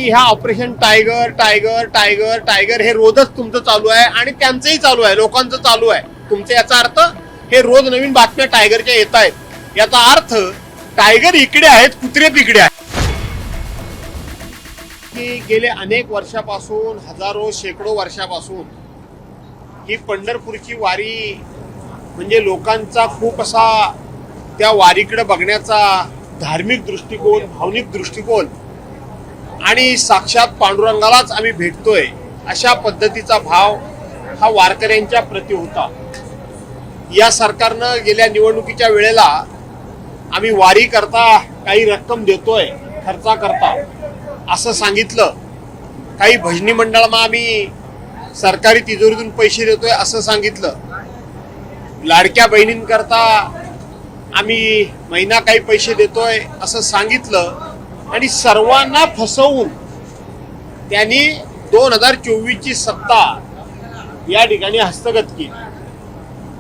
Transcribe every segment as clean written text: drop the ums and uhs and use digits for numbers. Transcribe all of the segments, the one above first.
ह्या operation tiger tiger tiger tiger हे रोजच तुमचं चालू आहे आणि त्यांचंही चालू आहे, लोकांचं चालू आहे तुमचं। याचा अर्थ हे रोज नवीन बातम्या टायगरच्या येत आहेत, याचा अर्थ टायगर इकडे आहेत, कुत्रे तिकडे आहेत। की गेले अनेक वर्षापासून, हजारो शेकडो वर्षापासून ही पंढरपूरची वारी म्हणजे लोकांचा खूप असा त्या वारीकडे बघण्याचा धार्मिक दृष्टिकोन, भावनिक दृष्टिकोन आणि साक्षात पांडुरंगालाच आम्ही भेटतोय अशा पद्धतीचा भाव हा वारकऱ्यांच्या प्रति होता। या सरकारनं गेल्या निवडणुकीच्या वेळेला आम्ही वारी करता काही रक्कम देतोय खर्चा करता असं सांगितलं, काही भजनी मंडळांना आम्ही सरकारी तिजोरीतून पैसे देतोय असं सांगितलं, लाडक्या बहिणींकरता आम्ही महिना काही पैसे देतोय असं सांगितलं आणि सर्वांना फसवून त्यांनी 2024 ची सत्ता या ठिकाणी हस्तगत केली।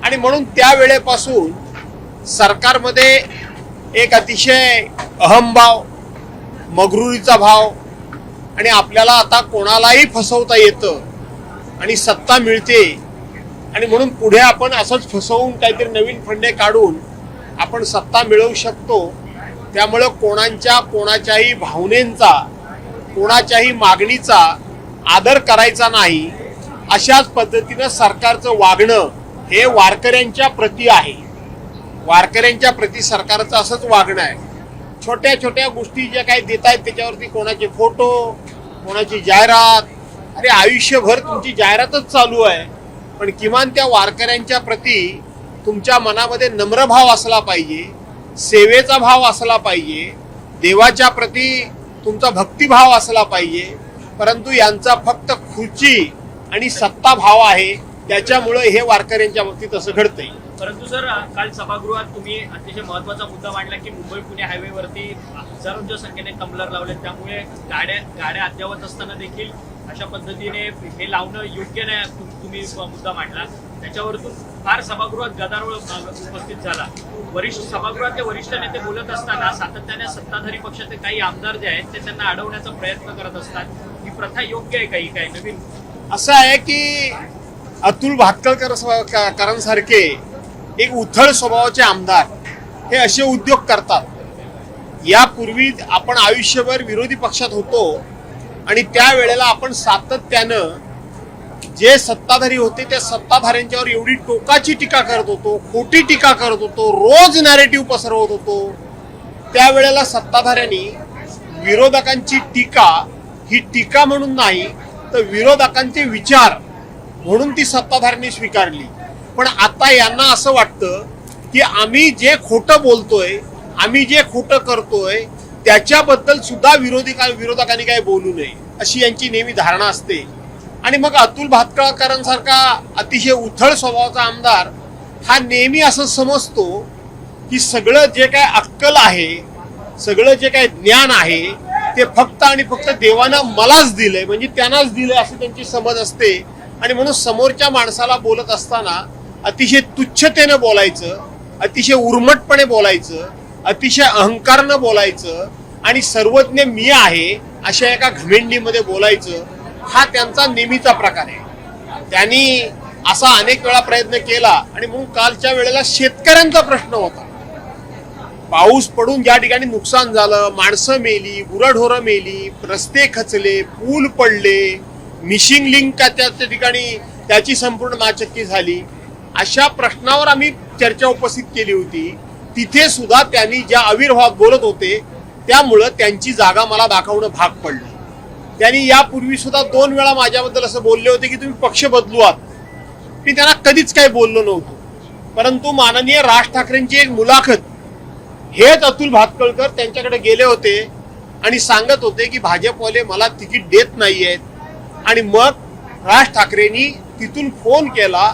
आणि म्हणून त्या वेळेपासून सरकारमध्ये एक अतिशय अहमभाव, मगरुरीचा भाव आणि आपल्याला आता कोणालाही फसवता येतं आणि सत्ता मिळते आणि म्हणून पुढे आपण असंच फसवून काहीतरी नवीन फंडे काढून आपण सत्ता मिळवू शकतो। त्यामुळे कोणाच्याही भावनेचा, कोणाच्याही मागणीचा आदर करायचा नाही, अशाच पद्धतीनं सरकारचं वागणं हे वारकऱ्यांच्या प्रती आहे। वारकऱ्यांच्या प्रती सरकारचं असंच वागणं आहे। छोट्या छोट्या गोष्टी ज्या काही देत आहेत त्याच्यावरती कोणाचे फोटो, कोणाची जाहिरात, अरे आयुष्यभर तुमची जाहिरातच चालू आहे, पण किमान त्या वारकऱ्यांच्या प्रती तुमच्या मनामध्ये नम्र भाव असला पाहिजे, सेवेचा भाव असला पाहिजे, देवाच्या प्रती तुमचा भक्तिभाव असला पाहिजे। परंतु यांचा फक्त खुर्ची आणि सत्ता भाव आहे, त्याच्यामुळे हे वारकऱ्यांच्या बाबतीत असं घडतंय। परंतु सर, काल सभागृहात तुम्ही अतिशय महत्वाचा मुद्दा मांडला की मुंबई पुणे हायवेवरती हजारोंच्या संख्येने टंबलर लावले, त्यामुळे गाड्या अद्यावत असताना देखील अशा पद्धतीने हे लावणं योग्य नाही, तुम्ही मुद्दा मांडला। त्याच्यावरतून फार सभागृहात गदारोळ उपस्थित झाला। सभागृहातले वरिष्ठ नेते बोलत असताना सातत्याने सत्ताधारी पक्षाचे काही आमदार जे आहेत ते त्यांना अडवण्याचा प्रयत्न करत असतात। ही प्रथा योग्य आहे काही काय नवीन? असं आहे की अतुल भातखळकरांसारखे एक उथळ स्वभावाचे आमदार हे असे उद्योग करतात। यापूर्वी आपण आयुष्यभर विरोधी पक्षात होतो आणि त्यावेळेला आपण सातत्यानं जे सत्ताधारी होते त्या सत्ताधाऱ्यांच्यावर एवढी टोकाची टीका करत होतो, खोटी टीका करत होतो, रोज नॅरेटिव्ह पसरवत होतो। त्यावेळेला सत्ताधाऱ्यांनी विरोधकांची टीका ही टीका म्हणून नाही तर विरोधकांचे विचार म्हणून ती सत्ताधाऱ्यांनी स्वीकारली। पण आता यांना असं वाटतं की आम्ही जे खोटं बोलतोय, आम्ही जे खोटं करतोय त्याच्याबद्दल सुद्धा विरोधकांनी काही बोलू नये अशी यांची नेहमी धारणा असते। आणि मग अतुल भातखळकरांसारखा अतिशय उथळ स्वभावाचा आमदार हा नेहमी असं समजतो की सगळं जे काय अक्कल आहे, सगळं जे काय ज्ञान आहे ते फक्त आणि फक्त देवानं मलाच दिलंय, म्हणजे त्यांनाच दिलंय असं त्यांची समज असते। आणि म्हणून समोरच्या माणसाला बोलत असताना अतिशय तुच्छतेनं बोलायचं, अतिशय उर्मटपणे बोलायचं, अतिशय अहंकारनं बोलायचं आणि सर्वज्ञ मी आहे अशा एका घमेंडीमध्ये बोलायचं, हा त्यांचा नेहमीचा प्रकार आहे। त्यांनी असा अनेक वेळा प्रयत्न केला आणि म्हणून कालच्या वेळेला शेतकऱ्यांचा प्रश्न होता। पाऊस पडून ज्या ठिकाणी नुकसान झालं, माणसं मेली, गुरंढोरं मेली, रस्ते खचले, पूल पडले, मिशिंग लिंक त्या ठिकाणी त्याची संपूर्ण नाचक्की झाली, अशा प्रश्नावर आम्ही चर्चा उपस्थित केली होती। तिथे सुद्धा त्यांनी ज्या आविर्भावात बोलत होते त्यामुळं त्यांची जागा मला दाखवणं भाग पडलं। त्यांनी यापूर्वी सुद्धा 2 वेळा माझ्याबद्दल असं बोलले होते की तुम्ही पक्ष बदलू आहात। मी त्यांना कधीच काही बोललो नव्हतो, परंतु माननीय राज ठाकरेंची एक मुलाखत हेच अतुल भातखळकर त्यांच्याकडे गेले होते आणि सांगत होते की भाजपवाले मला तिकीट देत नाहीयेत। आणि मग राज ठाकरेंनी तिथून फोन केला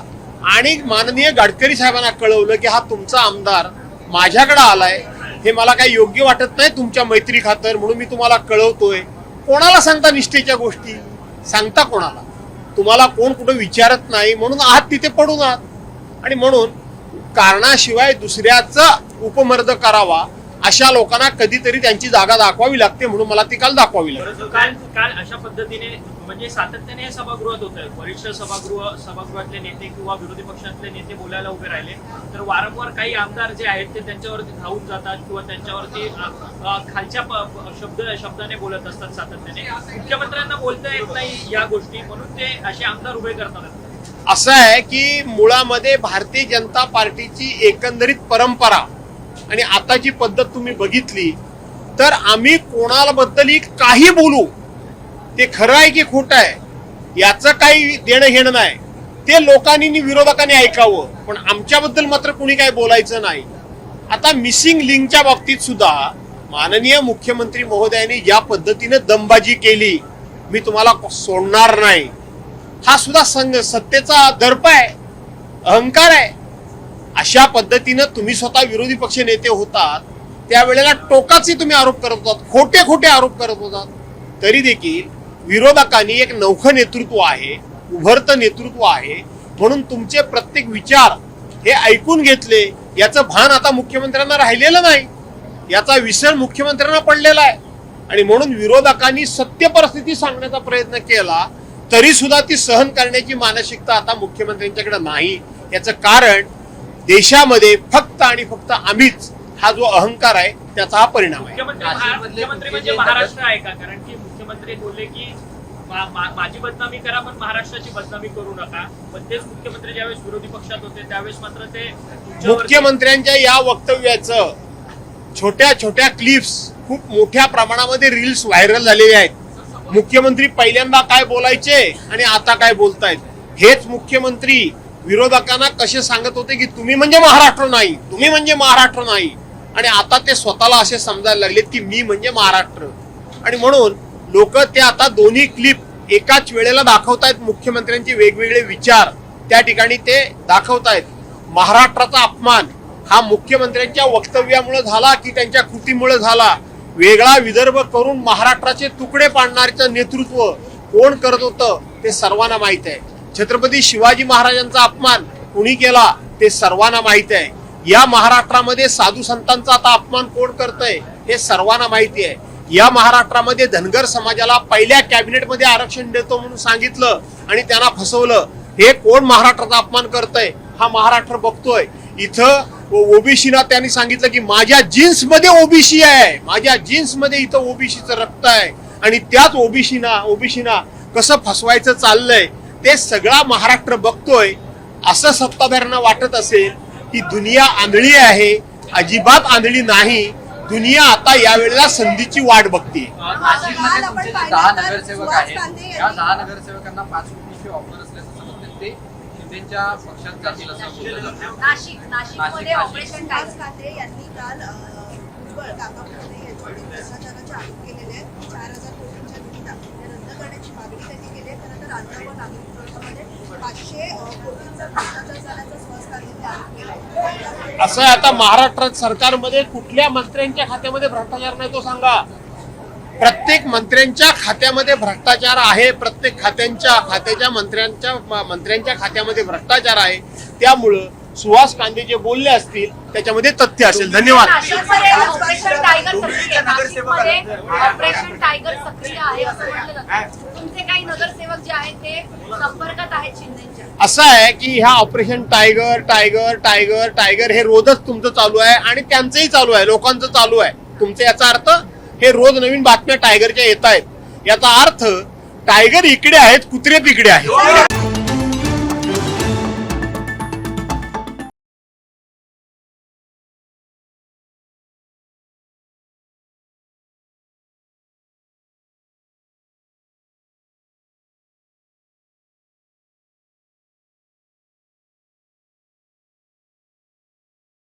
आणि माननीय गडकरी साहेबांना कळवलं की हा तुमचा आमदार माझ्याकडे आलाय, हे मला काही योग्य वाटत नाही तुमच्या मैत्री खातर, म्हणून मी तुम्हाला कळवतोय। कोणाला सांगता निष्ठेच्या गोष्टी? सांगता कोणाला? तुम्हाला कोण कुठं विचारत नाही म्हणून आहात तिथे पडून आहात। आणि म्हणून कारणाशिवाय दुसऱ्याचा उपमर्द करावा अशा लोकांना कधीतरी त्यांची जागा दाखवावी लागते, म्हणून मला ती काल दाखवावी लागते. परंतु काल अशा पद्धतीने म्हणजे सातत्याने हे सभागृहात होत आहे. वरिष्ठ सभागृहातले नेते किंवा विरोधी पक्षातले नेते बोलायला उभे राहिले तर वारंवार काही आमदार जे आहेत ते त्यांच्यावरती धावून जातात किंवा त्यांच्यावरती खालच्या शब्दाने बोलत असतात सातत्याने. मुख्यमंत्र्यांना बोलता येत नाही या गोष्टी, म्हणून ते असे आमदार उभे करतात. असं आहे की मुळामध्ये भारतीय जनता पार्टीची एकंदरीत परंपरा आणि आताची पद्धत तुम्ही बघितली तर आम्ही कोणाला बद्दल काही बोलू, ते खरं आहे की खोटं आहे याचं काही देणं घेणं नाही, ते लोकांनी विरोधकांनी ऐकावं, पण आमच्याबद्दल मात्र कुणी काही बोलायचं नाही. आता मिसिंग लिंकच्या बाबतीत सुद्धा माननीय मुख्यमंत्री महोदयांनी ज्या पद्धतीने दमबाजी केली, मी तुम्हाला सोडणार नाही, हा सुद्धा सत्तेचा दर्प आहे, अहंकार आहे. अशा पद्धतीनं तुम्ही स्वतः विरोधी पक्ष नेते होतात त्यावेळेला टोकाचे तुम्ही आरोप करत होतात, खोटे खोटे आरोप करत होतात. तरी देखील विरोधकांनी एक नवखं नेतृत्व आहे, उभरतं नेतृत्व आहे, म्हणून तुमचे प्रत्येक विचार हे ऐकून घेतले. याचं भान आता मुख्यमंत्र्यांना राहिलेलं नाही, याचा विसर मुख्यमंत्र्यांना पडलेला आहे. आणि म्हणून विरोधकांनी सत्य परिस्थिती सांगण्याचा प्रयत्न केला तरी सुद्धा ती सहन करण्याची मानसिकता आता मुख्यमंत्र्यांच्याकडे नाही. याचं कारण देशामध्ये फक्त आणि फक्त आम्हीच हा जो अहंकार आहे त्याचा हा परिणाम आहे. मुख्यमंत्री म्हणजे महाराष्ट्र आहे का? कारण की मुख्यमंत्री बोलले की माझी बदनामी करा पण महाराष्ट्राची बदनामी करू नका. पण तेच मुख्यमंत्री ज्यावेळेस विरोधी पक्षात होते त्यावेळेस मात्र ते मुख्यमंत्र्यांच्या या वक्तव्याचं छोट्या छोट्या क्लिप्स खूप मोठ्या प्रमाणामध्ये रील्स व्हायरल झालेले आहेत. मुख्यमंत्री पहिल्यांदा काय बोलायचे आणि आता काय बोलतायत. हेच मुख्यमंत्री विरोधकांना कसे सांगत होते की तुम्ही म्हणजे महाराष्ट्र नाही, तुम्ही म्हणजे महाराष्ट्र नाही, आणि आता ते स्वतःला असे समजायला लागलेत की मी म्हणजे महाराष्ट्र. आणि म्हणून लोक ते आता दोन्ही क्लिप एकाच वेळेला दाखवतायत. मुख्यमंत्र्यांचे वेगवेगळे विचार त्या ठिकाणी ते दाखवतायत. महाराष्ट्राचा अपमान हा मुख्यमंत्र्यांच्या वक्तव्यामुळे झाला की त्यांच्या कृतीमुळे झाला. वेगळा विदर्भ करून महाराष्ट्राचे तुकडे पाडण्याचं नेतृत्व कोण करत होतं ते सर्वांना माहित आहे. छत्रपती शिवाजी महाराजांचा अपमान कुणी केला ते सर्वांना माहित आहे. या महाराष्ट्रामध्ये साधू संतांचा आता अपमान कोण करतंय हे सर्वांना माहिती आहे. या महाराष्ट्रामध्ये धनगर समाजाला पहिल्या कॅबिनेटमध्ये आरक्षण देतो म्हणून सांगितलं आणि त्यांना फसवलं. हे कोण महाराष्ट्राचा अपमान करतंय हा महाराष्ट्र बघतोय. इथं ओबीसीना त्यांनी सांगितलं की माझ्या जीन्स मध्ये ओबीसी आहे, माझ्या जीन्स मध्ये इथं ओबीसीचं रक्त आहे, आणि त्याच ओबीसीना कसं फसवायचं चाललंय ते सगळा महाराष्ट्र बघतोय. असं सत्ताधाऱ्यांना वाटत असेल की दुनिया आंधळी आहे, अजिबात आंधळी नाही. दुनिया आता यावेळेला संधीची वाट बघते. नाशिकमध्ये तुमचे जे 10 नगरसेवक आहेत या 10 नगरसेवकांना 5 कोटीची ऑफर असल्याचं समजतं. ते शिंदेच्या पक्षात जातील असं बोललं जातं. नाशिकमध्ये ऑपरेशन टाइगर खाते यांनी काल भुजबळ काका फडणे यांच्यावर भ्रष्टाचाराचे आरोप केलेले आहेत. 4,000 कोटींच्या निविदा रद्द करण्याची मागणी त्यांनी केली आहे. खरं तर अन्न व नागरी पुरवठ्यामध्ये 500 कोटींचा भ्रष्टाचार झाल्याचा सुहास कांदेंनी आरोप केला आहे. असं आहे आता महाराष्ट्र सरकारमध्ये कुठल्या मंत्र्यांच्या खात्यामध्ये भ्रष्टाचार नाही तो सांगा. प्रत्येक मंत्र्यांच्या खात्यामध्ये भ्रष्टाचार आहे. प्रत्येक खात्याच्या मंत्र्यांच्या खात्यामध्ये भ्रष्टाचार आहे. त्यामुळं सुहास कांदे जे बोलले असतील त्याच्यामध्ये तथ्य असेल. धन्यवाद. ऑपरेशन टायगर सक्रिय आहे असं म्हटलं जातं. तुमचे काही नगरसेवक जे आहेत ते संपर्कात आहेत शिंदेच्या. असं आहे की ह्या ऑपरेशन टायगर हे रोजच तुमचं चालू आहे आणि त्यांचंही चालू आहे, लोकांचं चालू आहे. तुमचं याचा अर्थ हे रोज नवीन बातम्या टायगरच्या येत आहेत. याचा अर्थ टायगर इकडे आहेत, कुत्रे तिकडे आहेत.